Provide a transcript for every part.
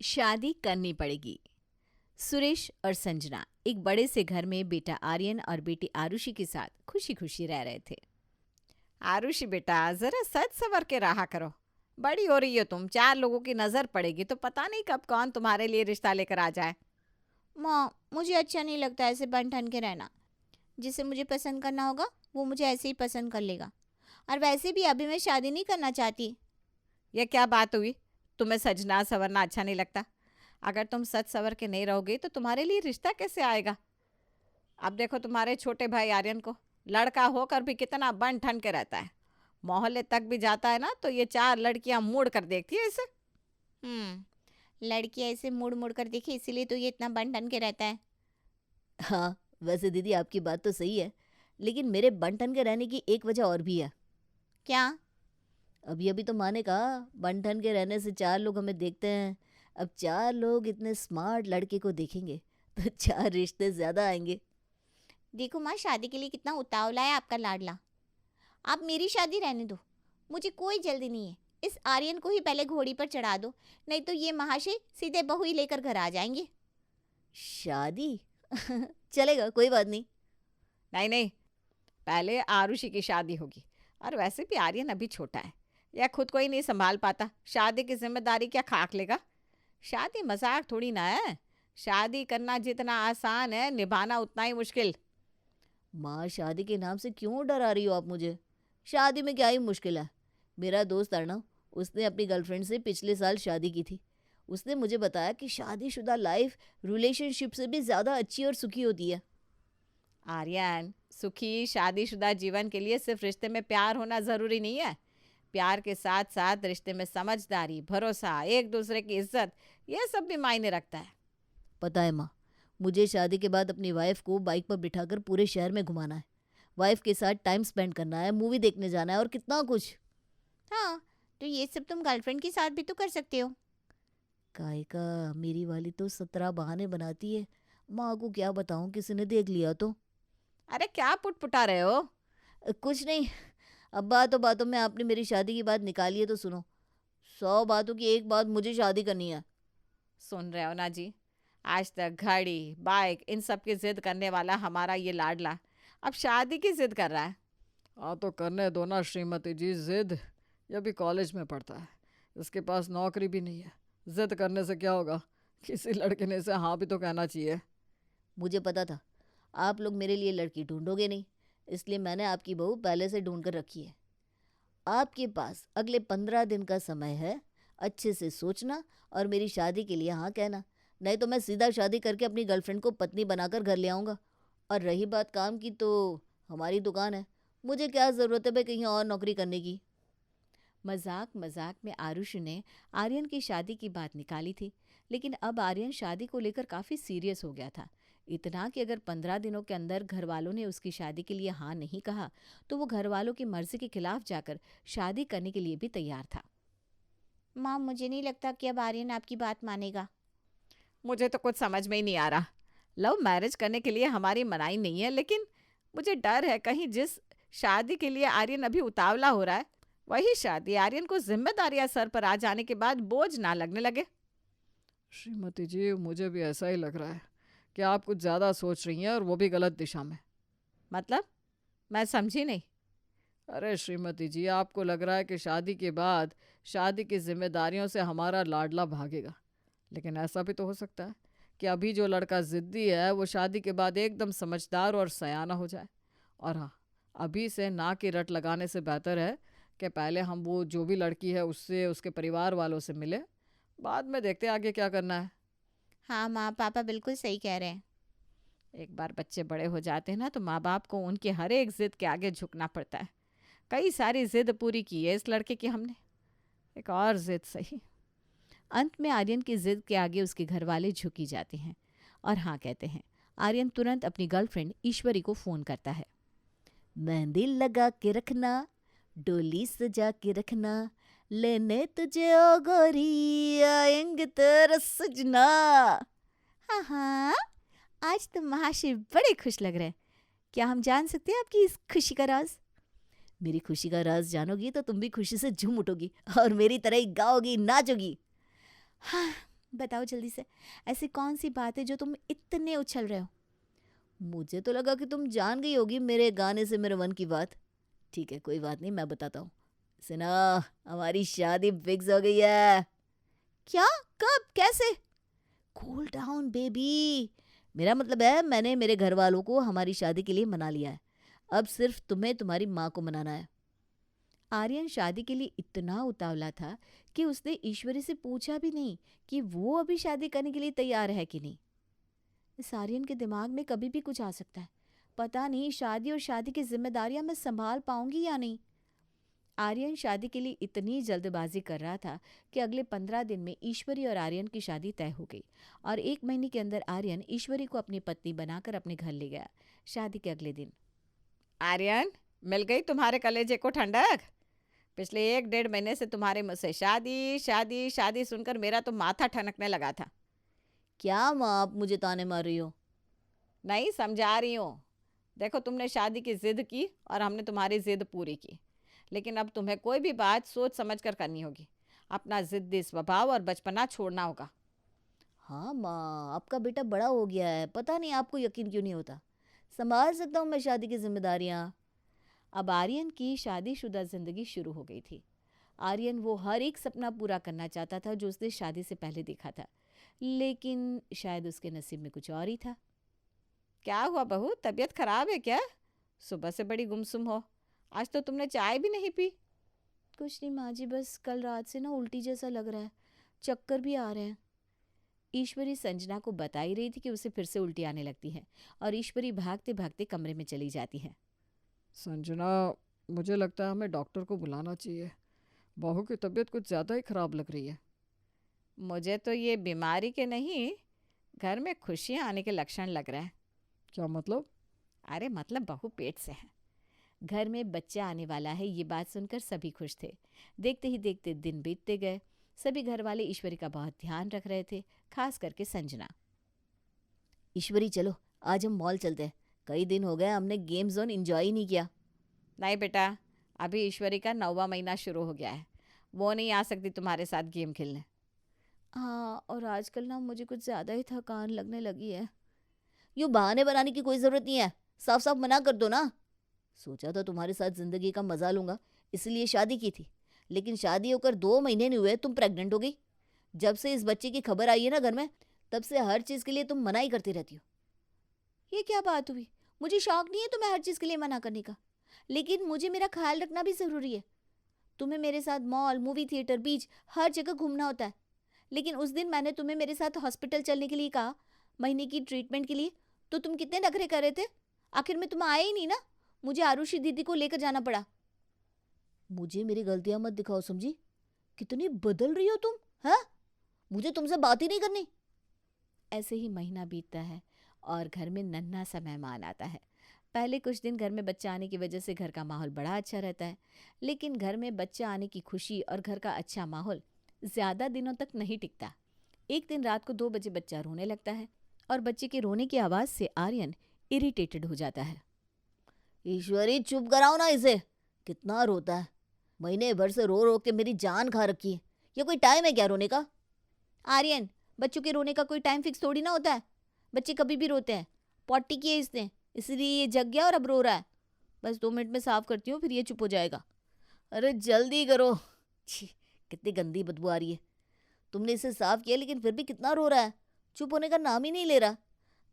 शादी करनी पड़ेगी। सुरेश और संजना एक बड़े से घर में बेटा आर्यन और बेटी आरुषि के साथ खुशी खुशी रह रहे थे। आरुषि बेटा, जरा सच संवर के रहा करो। बड़ी हो रही हो तुम, 4 लोगों की नजर पड़ेगी तो पता नहीं कब कौन तुम्हारे लिए रिश्ता लेकर आ जाए। माँ, मुझे अच्छा नहीं लगता ऐसे बन ठन के रहना। जिसे मुझे पसंद करना होगा वो मुझे ऐसे ही पसंद कर लेगा। और वैसे भी अभी मैं शादी नहीं करना चाहती। ये क्या बात हुई? तुम्हें सजना संवरना अच्छा नहीं लगता? अगर तुम सच संवर के नहीं रहोगे तो तुम्हारे लिए रिश्ता कैसे आएगा? अब देखो तुम्हारे छोटे भाई आर्यन को, लड़का होकर भी कितना बन ठन के रहता है। मोहल्ले तक भी जाता है ना तो ये 4 लड़कियां मुड़ कर देखती है इसे। लड़की ऐसे मुड़ मुड़ कर देखी इसीलिए तो ये इतना बन ठन के रहता है। हाँ, वैसे दीदी आपकी बात तो सही है, लेकिन मेरे बंटन के रहने की एक वजह और भी है। क्या? अभी अभी तो माँ ने कहा बंटन के रहने से 4 लोग हमें देखते हैं। अब 4 लोग इतने स्मार्ट लड़के को देखेंगे तो 4 रिश्ते ज्यादा आएंगे। देखो माँ, शादी के लिए कितना उतावला है आपका लाडला। आप मेरी शादी रहने दो, मुझे कोई जल्दी नहीं है। इस आर्यन को ही पहले घोड़ी पर चढ़ा दो, नहीं तो ये महाशय सीधे बहू ही लेकर घर आ जाएंगे। शादी चलेगा, कोई बात नहीं। नहीं नहीं, पहले आरुषि की शादी होगी। और वैसे भी आर्यन अभी छोटा है, यह खुद को ही नहीं संभाल पाता, शादी की जिम्मेदारी क्या खाक लेगा? शादी मजाक थोड़ी ना है। शादी करना जितना आसान है, निभाना उतना ही मुश्किल। माँ, शादी के नाम से क्यों डरा रही हो आप मुझे? शादी में क्या ही मुश्किल है। मेरा दोस्त अर्णव, उसने अपनी गर्लफ्रेंड से पिछले साल शादी की थी। उसने मुझे बताया कि शादीशुदा लाइफ रिलेशनशिप से भी ज़्यादा अच्छी और सुखी होती है। आर्यन, सुखी शादीशुदा जीवन के लिए सिर्फ रिश्ते में प्यार होना ज़रूरी नहीं है। प्यार के साथ साथ रिश्ते में समझदारी, भरोसा, एक दूसरे की इज्जत, ये सब भी मायने रखता है। पता है माँ, मुझे शादी के बाद अपनी वाइफ को बाइक पर बिठाकर पूरे शहर में घुमाना है। वाइफ के साथ टाइम स्पेंड करना है, मूवी देखने जाना है और कितना कुछ। हाँ, तो ये सब तुम गर्लफ्रेंड के साथ भी तो कर सकते हो। काय का, मेरी वाली तो 17 बहाने बनाती है। माँ को क्या बताऊँ, किसी ने देख लिया तो। अरे क्या पुटपुटा रहे हो? कुछ नहीं। अब बातों बातों में आपने मेरी शादी की बात निकाली है तो सुनो। 100 बातों की एक बात, मुझे शादी करनी है। सुन रहे हो ना जी? आज तक घड़ी, बाइक, इन सब की जिद करने वाला हमारा ये लाडला अब शादी की जिद कर रहा है। हाँ तो करने दो ना श्रीमती जी जिद। ये भी कॉलेज में पढ़ता है, इसके पास नौकरी भी नहीं है। जिद करने से क्या होगा? किसी लड़के ने इसे हाँ भी तो कहना चाहिए। मुझे पता था आप लोग मेरे लिए लड़की ढूंढोगे नहीं, इसलिए मैंने आपकी बहू पहले से ढूंढ कर रखी है। आपके पास अगले 15 दिन का समय है अच्छे से सोचना और मेरी शादी के लिए हाँ कहना। नहीं तो मैं सीधा शादी करके अपनी गर्लफ्रेंड को पत्नी बनाकर घर ले आऊँगा। और रही बात काम की, तो हमारी दुकान है, मुझे क्या ज़रूरत है भाई कहीं और नौकरी करने की। मजाक मजाक में आरुषि ने आर्यन की शादी की बात निकाली थी, लेकिन अब आर्यन शादी को लेकर काफ़ी सीरियस हो गया था। इतना कि अगर 15 दिनों के अंदर घर वालों ने उसकी शादी के लिए हाँ नहीं कहा तो वो घर वालों की मर्जी के खिलाफ जाकर शादी करने के लिए भी तैयार था। माँ, मुझे नहीं लगता कि अब आर्यन आपकी बात मानेगा। मुझे तो कुछ समझ में ही नहीं आ रहा। लव मैरिज करने के लिए हमारी मनाही नहीं है, लेकिन मुझे डर है कहीं जिस शादी के लिए आर्यन अभी उतावला हो रहा है, वही शादी आर्यन को जिम्मेदारियां सर पर आ जाने के बाद बोझ ना लगने लगे। श्रीमती जी, मुझे भी ऐसा ही लग रहा है कि आप कुछ ज़्यादा सोच रही हैं और वो भी गलत दिशा में। मतलब? मैं समझी नहीं। अरे श्रीमती जी, आपको लग रहा है कि शादी के बाद शादी की जिम्मेदारियों से हमारा लाडला भागेगा, लेकिन ऐसा भी तो हो सकता है कि अभी जो लड़का ज़िद्दी है वो शादी के बाद एकदम समझदार और सयाना हो जाए। और हाँ, अभी से ना की रट लगाने से बेहतर है कि पहले हम वो जो भी लड़की है उससे, उसके परिवार वालों से मिले, बाद में देखते हैं आगे क्या करना है। हाँ माँ, पापा बिल्कुल सही कह रहे हैं। एक बार बच्चे बड़े हो जाते हैं ना तो माँ बाप को उनकी हर एक जिद के आगे झुकना पड़ता है। कई सारी जिद पूरी की है इस लड़के की हमने, एक और जिद सही। अंत में आर्यन की जिद के आगे उसके घर वाले झुकी जाते हैं और हाँ कहते हैं। आर्यन तुरंत अपनी गर्लफ्रेंड ईश्वरी को फ़ोन करता है। मेहंदी लगा के रखना, डोली सजा के रखना, लेने तुझे ओ गोरी आएंगे तेरा सजना। हाँ हाँ, आज तो महाशय बड़े खुश लग रहे हैं। क्या हम जान सकते हैं आपकी इस खुशी का राज? मेरी खुशी का राज जानोगी तो तुम भी खुशी से झूम उठोगी और मेरी तरह ही गाओगी, नाचोगी। हाँ, बताओ जल्दी से, ऐसी कौन सी बात है जो तुम इतने उछल रहे हो? मुझे तो लगा कि तुम जान गई होगी मेरे गाने से मेरे मन की बात। ठीक है, कोई बात नहीं, मैं बताता हूँ। सुना, हमारी शादी फिक्स हो गई है। क्या? कब? कैसे? Cool down baby. मेरा मतलब है मैंने मेरे घर वालों को हमारी शादी के लिए मना लिया है। अब सिर्फ तुम्हें तुम्हारी माँ को मनाना है। आर्यन शादी के लिए इतना उतावला था कि उसने ईश्वरी से पूछा भी नहीं कि वो अभी शादी करने के लिए तैयार है कि नहीं। इस आर्यन के दिमाग में कभी भी कुछ आ सकता है। पता नहीं शादी और शादी की जिम्मेदारियां मैं संभाल पाऊंगी या नहीं। आर्यन शादी के लिए इतनी जल्दबाजी कर रहा था कि अगले 15 दिन में ईश्वरी और आर्यन की शादी तय हो गई और 1 महीने के अंदर आर्यन ईश्वरी को अपनी पत्नी बनाकर अपने घर ले गया। शादी के अगले दिन आर्यन, मिल गई तुम्हारे कलेजे को ठंडक? पिछले 1 डेढ़ महीने से तुम्हारे मुँह से शादी शादी शादी सुनकर मेरा तो माथा ठनकने लगा था। क्या माँ, आप मुझे ताने मार रही हो? नहीं, समझा रही हूँ। देखो, तुमने शादी की जिद की और हमने तुम्हारी जिद पूरी की, लेकिन अब तुम्हें कोई भी बात सोच समझ कर करनी होगी। अपना जिद्दी स्वभाव और बचपना छोड़ना होगा। हाँ माँ, आपका बेटा बड़ा हो गया है, पता नहीं आपको यकीन क्यों नहीं होता। संभाल सकता हूँ मैं शादी की जिम्मेदारियाँ। अब आर्यन की शादीशुदा जिंदगी शुरू हो गई थी। आर्यन वो हर एक सपना पूरा करना चाहता था जो उसने शादी से पहले देखा था, लेकिन शायद उसके नसीब में कुछ और ही था। क्या हुआ बहू, तबीयत खराब है क्या? सुबह से बड़ी गुमसुम हो। आज तो तुमने चाय भी नहीं पी। कुछ नहीं माँ जी, बस कल रात से ना उल्टी जैसा लग रहा है, चक्कर भी आ रहे हैं। ईश्वरी संजना को बता ही रही थी कि उसे फिर से उल्टी आने लगती है और ईश्वरी भागते भागते कमरे में चली जाती है। संजना, मुझे लगता है हमें डॉक्टर को बुलाना चाहिए। बहू की तबीयत कुछ ज़्यादा ही खराब लग रही है। मुझे तो ये बीमारी के नहीं, घर में खुशियाँ आने के लक्षण लग रहे हैं। क्या मतलब? अरे मतलब बहू पेट से है। घर में बच्चा आने वाला है, ये बात सुनकर सभी खुश थे। देखते ही देखते दिन बीतते गए। सभी घर वाले ईश्वरी का बहुत ध्यान रख रहे थे, खास करके संजना। ईश्वरी चलो, आज हम मॉल चलते हैं। कई दिन हो गए हमने गेम जोन एंजॉय ही नहीं किया। नहीं बेटा, अभी ईश्वरी का 9वां महीना शुरू हो गया है। वो नहीं आ सकती तुम्हारे साथ गेम खेलने। हाँ, और आजकल ना मुझे कुछ ज़्यादा ही थकान लगने लगी है। यूँ बहाने बनाने की कोई ज़रूरत नहीं है, साफ साफ मना कर दो ना। सोचा था तुम्हारे साथ ज़िंदगी का मज़ा लूँगा, इसलिए शादी की थी, लेकिन शादी होकर 2 महीने नहीं हुए तुम प्रेग्नेंट हो गई। जब से इस बच्चे की खबर आई है ना घर में, तब से हर चीज़ के लिए तुम मना ही करती रहती हो। ये क्या बात हुई? मुझे शौक नहीं है तुम्हें हर चीज़ के लिए मना करने का, लेकिन मुझे मेरा ख्याल रखना भी ज़रूरी है। तुम्हें मेरे साथ मॉल, मूवी थिएटर, बीच, हर जगह घूमना होता है। लेकिन उस दिन मैंने तुम्हें मेरे साथ हॉस्पिटल चलने के लिए कहा, महीने की ट्रीटमेंट के लिए, तो तुम कितने नखरे कर रहे थे। आखिर में तुम आए ही नहीं ना, मुझे आरुषि दीदी को लेकर जाना पड़ा। मुझे मेरी गलतियाँ मत दिखाओ, समझी? कितनी बदल रही हो तुम, हाँ? मुझे तुमसे बात ही नहीं करनी। ऐसे ही महीना बीतता है और घर में नन्हा सा मेहमान आता है। पहले कुछ दिन घर में बच्चा आने की वजह से घर का माहौल बड़ा अच्छा रहता है, लेकिन घर में बच्चा आने की खुशी और घर का अच्छा माहौल ज़्यादा दिनों तक नहीं टिकता। एक दिन रात को 2 बजे बच्चा रोने लगता है और बच्चे के रोने की आवाज़ से आर्यन इरिटेटेड हो जाता है। ईश्वरी चुप कराओ ना इसे, कितना रोता है। महीने भर से रो रो के मेरी जान खा रखी है। ये कोई टाइम है क्या रोने का? आर्यन, बच्चों के रोने का कोई टाइम फिक्स थोड़ी ना होता है। बच्चे कभी भी रोते हैं। पॉटी की है इसने, इसलिए ये जग गया और अब रो रहा है। बस 2 मिनट में साफ करती हूँ, फिर ये चुप हो जाएगा। अरे जल्दी करो। छी, कितनी गंदी बदबू आ रही है। तुमने इसे साफ किया लेकिन फिर भी कितना रो रहा है, चुप होने का नाम ही नहीं ले रहा।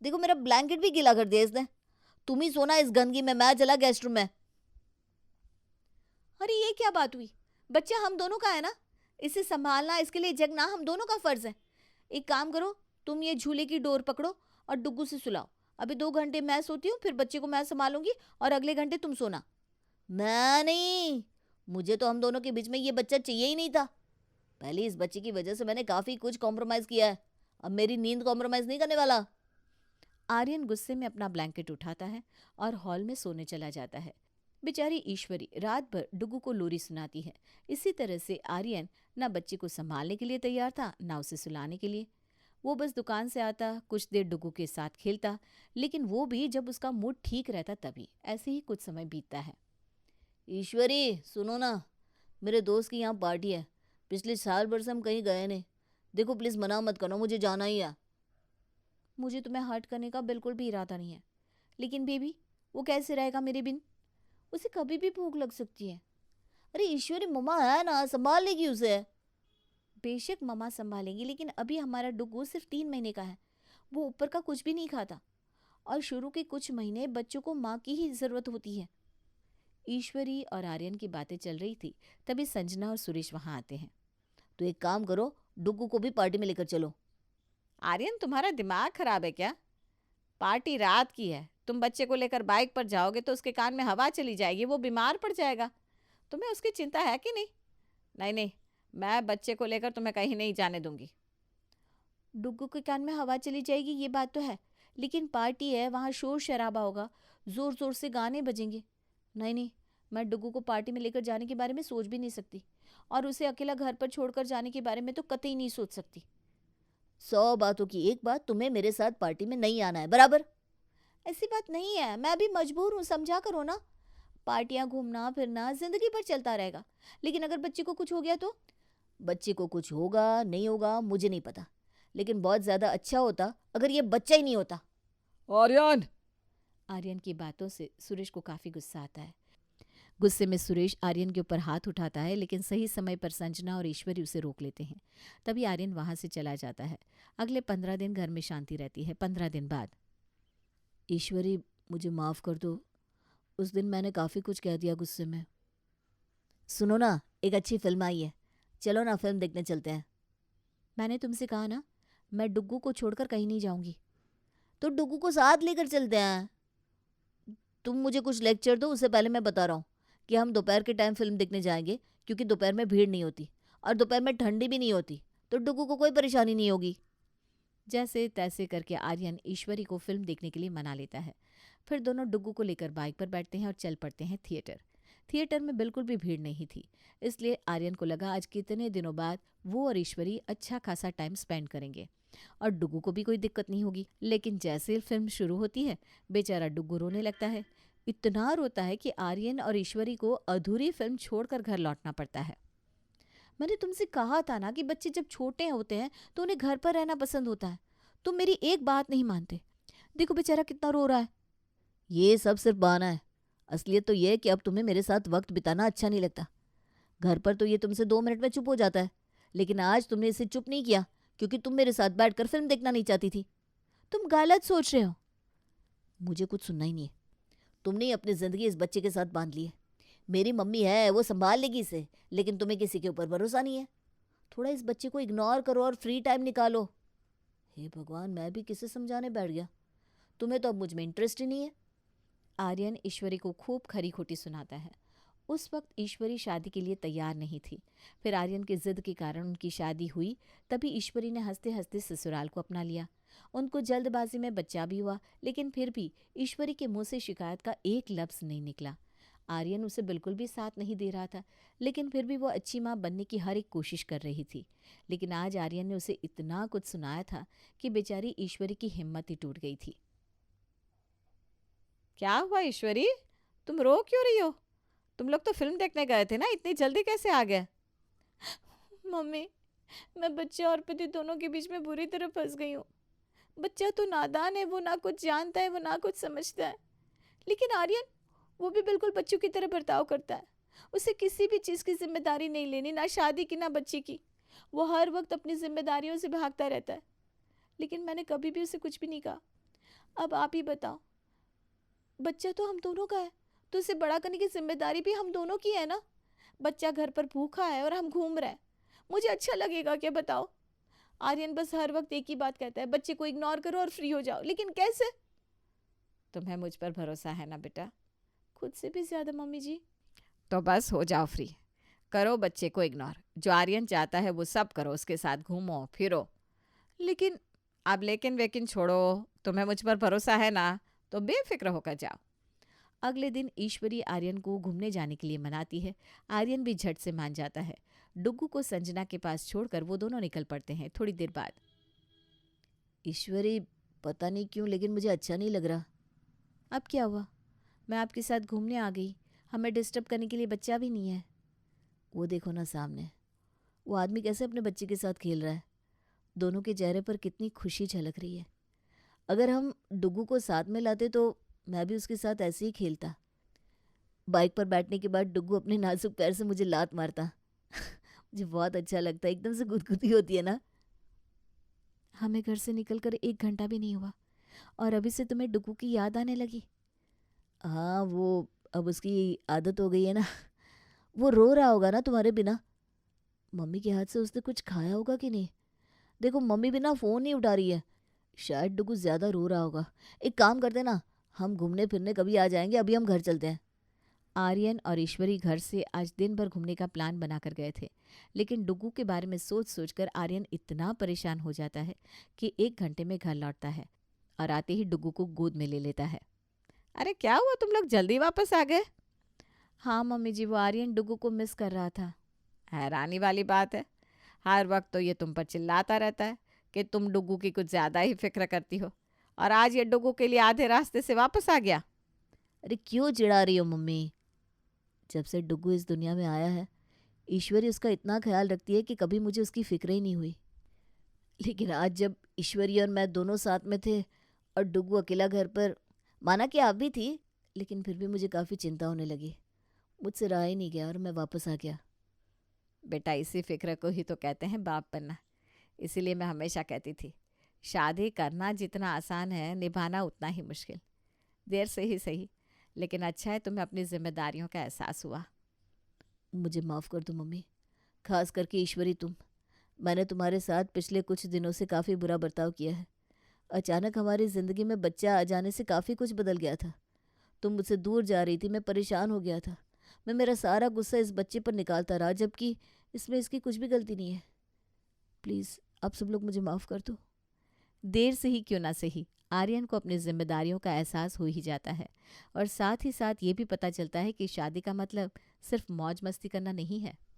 देखो मेरा ब्लैंकेट भी गीला कर दिया इसने। तुम ही सोना इस गंदगी में, मैं चला गेस्ट रूम में। अरे ये क्या बात हुई? बच्चा हम दोनों का है ना, इसे संभालना, इसके लिए जगना हम दोनों का फर्ज है। एक काम करो, तुम ये झूले की डोर पकड़ो और डुग्गू से सुलाओ। अभी 2 घंटे मैं सोती हूँ, फिर बच्चे को मैं संभालूंगी और अगले घंटे तुम सोना। मैं नहीं, मुझे तो हम दोनों के बीच में ये बच्चा चाहिए ही नहीं था। पहले इस बच्चे की वजह से मैंने काफ़ी कुछ कॉम्प्रोमाइज़ किया है, अब मेरी नींद कॉम्प्रोमाइज़ नहीं करने वाला। आर्यन गुस्से में अपना ब्लैंकेट उठाता है और हॉल में सोने चला जाता है। बेचारी ईश्वरी रात भर डुग्गू को लोरी सुनाती है। इसी तरह से आर्यन ना बच्चे को संभालने के लिए तैयार था, ना उसे सुलाने के लिए। वो बस दुकान से आता, कुछ देर डुग्गू के साथ खेलता, लेकिन वो भी जब उसका मूड ठीक रहता तभी। ऐसे ही कुछ समय बीतता है। ईश्वरी सुनो ना, मेरे दोस्त की यहाँ पार्टी है। पिछले साल भर से हम कहीं गए नहीं। देखो प्लीज़ मना मत करो, मुझे जाना ही है। मुझे तुम्हें हर्ट करने का बिल्कुल भी इरादा नहीं है, लेकिन बेबी वो कैसे रहेगा मेरे बिन? उसे कभी भी भूख लग सकती है। अरे ईश्वरी, मम्मा है ना, संभाल लेगी उसे। बेशक मम्मा संभालेंगी, लेकिन अभी हमारा डुग्गू सिर्फ 3 महीने का है। वो ऊपर का कुछ भी नहीं खाता, और शुरू के कुछ महीने बच्चों को माँ की ही ज़रूरत होती है। ईश्वरी और आर्यन की बातें चल रही थी, तभी संजना और सुरेश वहाँ आते हैं। तो एक काम करो, डुग्गू को भी पार्टी में लेकर चलो। आर्यन, तुम्हारा दिमाग खराब है क्या? पार्टी रात की है, तुम बच्चे को लेकर बाइक पर जाओगे तो उसके कान में हवा चली जाएगी, वो बीमार पड़ जाएगा। तुम्हें उसकी चिंता है कि नहीं? नहीं नहीं, मैं बच्चे को लेकर तुम्हें कहीं नहीं जाने दूंगी। डुग्गू के कान में हवा चली जाएगी ये बात तो है, लेकिन पार्टी है, वहाँ शोर शराबा होगा, ज़ोर ज़ोर से गाने बजेंगे। नहीं नहीं, मैं डुग्गू को पार्टी में लेकर जाने के बारे में सोच भी नहीं सकती, और उसे अकेला घर पर छोड़कर जाने के बारे में तो कतई नहीं सोच सकती। 100 बातों की एक बात, तुम्हें मेरे साथ पार्टी में नहीं आना है, बराबर? ऐसी बात नहीं है, मैं अभी मजबूर हूँ, समझा करो ना। पार्टियाँ, घूमना फिरना जिंदगी भर चलता रहेगा, लेकिन अगर बच्चे को कुछ हो गया तो? बच्चे को कुछ होगा नहीं होगा मुझे नहीं पता, लेकिन बहुत ज़्यादा अच्छा होता अगर ये बच्चा ही नहीं होता। आर्यन! आर्यन की बातों से सुरेश को काफ़ी गुस्सा आता है। गुस्से में सुरेश आर्यन के ऊपर हाथ उठाता है, लेकिन सही समय पर संजना और ईश्वरी उसे रोक लेते हैं। तभी आर्यन वहाँ से चला जाता है। अगले 15 दिन घर में शांति रहती है। 15 दिन बाद, ईश्वरी, मुझे माफ़ कर दो, उस दिन मैंने काफ़ी कुछ कह दिया गुस्से में। सुनो ना, एक अच्छी फिल्म आई है, चलो ना फिल्म देखने चलते हैं। मैंने तुमसे कहा ना, मैं डुग्गू को छोड़कर कहीं नहीं जाऊंगी। तो डुग्गू को साथ लेकर चलते हैं। तुम मुझे कुछ लेक्चर दो, उससे पहले मैं बता रहा हूँ कि हम दोपहर के टाइम फिल्म देखने जाएंगे, क्योंकि दोपहर में भीड़ नहीं होती और दोपहर में ठंडी भी नहीं होती, तो डुग्गू को कोई परेशानी नहीं होगी। जैसे तैसे करके आर्यन ईश्वरी को फिल्म देखने के लिए मना लेता है। फिर दोनों डुग्गू को लेकर बाइक पर बैठते हैं और चल पड़ते हैं थिएटर। थिएटर में बिल्कुल भी भीड़ नहीं थी, इसलिए आर्यन को लगा आज कितने दिनों बाद वो और ईश्वरी अच्छा खासा टाइम स्पेंड करेंगे और डुग्गू को भी कोई दिक्कत नहीं होगी। लेकिन जैसे फिल्म शुरू होती है, बेचारा डुग्गू रोने लगता है। इतना रोता है कि आर्यन और ईश्वरी को अधूरी फिल्म छोड़कर घर लौटना पड़ता है। मैंने तुमसे कहा था ना कि बच्चे जब छोटे होते हैं तो उन्हें घर पर रहना पसंद होता है। तुम मेरी एक बात नहीं मानते। देखो बेचारा कितना रो रहा है। ये सब सिर्फ बहाना है, असलियत तो ये है कि अब तुम्हें मेरे साथ वक्त बिताना अच्छा नहीं लगता। घर पर तो ये तुमसे 2 मिनट में चुप हो जाता है, लेकिन आज तुमने इसे चुप नहीं किया क्योंकि तुम मेरे साथ बैठकर फिल्म देखना नहीं चाहती थी। तुम गलत सोच रहे हो। मुझे कुछ सुनना ही नहीं है। तुमने ही अपनी ज़िंदगी इस बच्चे के साथ बांध ली है। मेरी मम्मी है, वो संभाल लेगी इसे, लेकिन तुम्हें किसी के ऊपर भरोसा नहीं है। थोड़ा इस बच्चे को इग्नोर करो और फ्री टाइम निकालो। हे भगवान, मैं भी किसे समझाने बैठ गया। तुम्हें तो अब मुझ में इंटरेस्ट ही नहीं है। आर्यन ईश्वरी को खूब खरी खोटी सुनाता है। उस वक्त ईश्वरी शादी के लिए तैयार नहीं थी। फिर आर्यन की जिद के कारण उनकी शादी हुई। तभी ईश्वरी ने हंसते हंसते ससुराल को अपना लिया। उनको जल्दबाजी में बच्चा भी हुआ, लेकिन फिर भी ईश्वरी के मुंह से शिकायत का एक लफ्ज़ नहीं निकला। आर्यन उसे बिल्कुल भी साथ नहीं दे रहा था, लेकिन फिर भी वो अच्छी माँ बनने की हर एक कोशिश कर रही थी। लेकिन आज आर्यन ने उसे इतना कुछ सुनाया था कि बेचारी ईश्वरी की हिम्मत ही टूट गई थी। क्या हुआ ईश्वरी, तुम रो क्यों रही हो? तुम लोग तो फिल्म देखने गए थे ना, इतनी जल्दी कैसे आ गए? मम्मी, मैं बच्चे और पति दोनों के बीच में बुरी तरह फंस गई हूँ। बच्चा तो नादान है, वो ना कुछ जानता है, वो ना कुछ समझता है। लेकिन आर्यन, वो भी बिल्कुल बच्चों की तरह बर्ताव करता है। उसे किसी भी चीज़ की जिम्मेदारी नहीं लेनी, ना शादी की ना बच्चे की। वो हर वक्त अपनी जिम्मेदारियों से भागता रहता है, लेकिन मैंने कभी भी उसे कुछ भी नहीं कहा। अब आप ही बताओ, बच्चा तो हम दोनों का है, तो उसे बड़ा करने की जिम्मेदारी भी हम दोनों की है ना। बच्चा घर पर भूखा है और हम घूम रहे हैं, मुझे अच्छा लगेगा क्या? बताओ। आर्यन बस हर वक्त एक ही बात कहता है, बच्चे को इग्नोर करो और फ्री हो जाओ, लेकिन कैसे? तुम्हें मुझ पर भरोसा है ना बेटा? खुद से भी ज्यादा मम्मी जी। तो बस हो जाओ फ्री, करो बच्चे को इग्नोर। जो आर्यन चाहता है वो सब करो, उसके साथ घूमो फिरो। लेकिन अब लेकिन वेकिन छोड़ो, तुम्हें मुझ पर भरोसा है ना, तो बेफिक्र होकर जाओ। अगले दिन ईश्वरी आर्यन को घूमने जाने के लिए मनाती है। आर्यन भी झट से मान जाता है। डुग्गू को संजना के पास छोड़कर वो दोनों निकल पड़ते हैं। थोड़ी देर बाद, ईश्वरी, पता नहीं क्यों लेकिन मुझे अच्छा नहीं लग रहा। अब क्या हुआ? मैं आपके साथ घूमने आ गई, हमें डिस्टर्ब करने के लिए बच्चा भी नहीं है। वो देखो ना सामने, वो आदमी कैसे अपने बच्चे के साथ खेल रहा है। दोनों के चेहरे पर कितनी खुशी झलक रही है। अगर हम डुगू को साथ में लाते तो मैं भी उसके साथ ऐसे ही खेलता। बाइक पर बैठने के बाद डुगू अपने नाजुक पैर से मुझे लात मारता। मुझे बहुत अच्छा लगता है, एकदम से गुदगुदी होती है ना। हमें घर से निकलकर 1 घंटा भी नहीं हुआ और अभी से तुम्हें डुगू की याद आने लगी? हाँ, वो अब उसकी आदत हो गई है ना। वो रो रहा होगा ना तुम्हारे बिना। मम्मी के हाथ से उसने कुछ खाया होगा कि नहीं? देखो मम्मी भी ना फ़ोन नहीं उठा रही है। शायद डुगू ज़्यादा रो रहा होगा। एक काम करते ना, हम घूमने फिरने कभी आ जाएंगे, अभी हम घर चलते हैं। आर्यन और ईश्वरी घर से आज दिन भर घूमने का प्लान बनाकर गए थे, लेकिन डुगू के बारे में सोच सोचकर आर्यन इतना परेशान हो जाता है कि 1 घंटे में घर लौटता है और आते ही डुगू को गोद में ले लेता है। अरे क्या हुआ, तुम लोग जल्दी वापस आ गए? हाँ मम्मी जी, वो आर्यन डुगू को मिस कर रहा था। हैरानी वाली बात है, हर वक्त तो ये तुम पर चिल्लाता रहता है कि तुम डुगू की कुछ ज़्यादा ही फिक्र करती हो, और आज ये डुगू के लिए आधे रास्ते से वापस आ गया। अरे क्यों चिढ़ा रही हो मम्मी? जब से डुगू इस दुनिया में आया है, ईश्वरी उसका इतना ख्याल रखती है कि कभी मुझे उसकी फिक्र ही नहीं हुई। लेकिन आज जब ईश्वरी और मैं दोनों साथ में थे और डुगू अकेला घर पर, माना कि आप भी थी, लेकिन फिर भी मुझे काफ़ी चिंता होने लगी। मुझसे रहा ही नहीं गया और मैं वापस आ गया। बेटा, इसी फिक्र को ही तो कहते हैं बाप बनना। इसीलिए मैं हमेशा कहती थी, शादी करना जितना आसान है, निभाना उतना ही मुश्किल। देर से ही सही, लेकिन अच्छा है तुम्हें अपनी जिम्मेदारियों का एहसास हुआ। मुझे माफ़ कर दो मम्मी, खास करके ईश्वरी तुम। मैंने तुम्हारे साथ पिछले कुछ दिनों से काफ़ी बुरा बर्ताव किया है। अचानक हमारी ज़िंदगी में बच्चा आ जाने से काफ़ी कुछ बदल गया था। तुम मुझसे दूर जा रही थी, मैं परेशान हो गया था। मैं मेरा सारा गुस्सा इस बच्चे पर निकालता रहा, जबकि इसमें इसकी कुछ भी गलती नहीं है। प्लीज़ आप सब लोग मुझे माफ़ कर दो। देर से ही क्यों ना सही, आर्यन को अपनी जिम्मेदारियों का एहसास हो ही जाता है, और साथ ही साथ ये भी पता चलता है कि शादी का मतलब सिर्फ मौज मस्ती करना नहीं है।